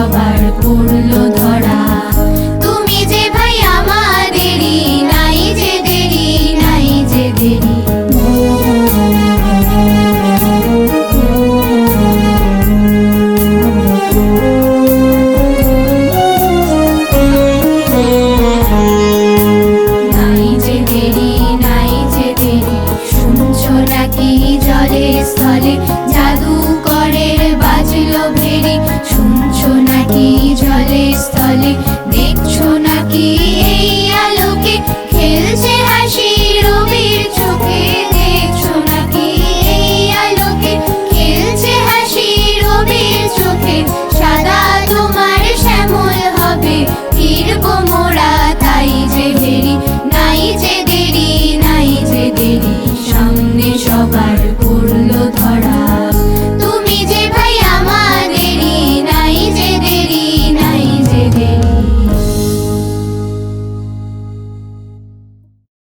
সবার পড়লো ধরা। তুমি যে ভাই আমাদেরই, নাই যে দেরি, নাই যে দেরি। নাই যে দেরি, নাই যে দেরি, শুনছো নাকি জলে স্থলে জাদুকরের বাজলো ভেরি? শুনছো নাকি জলে স্থলে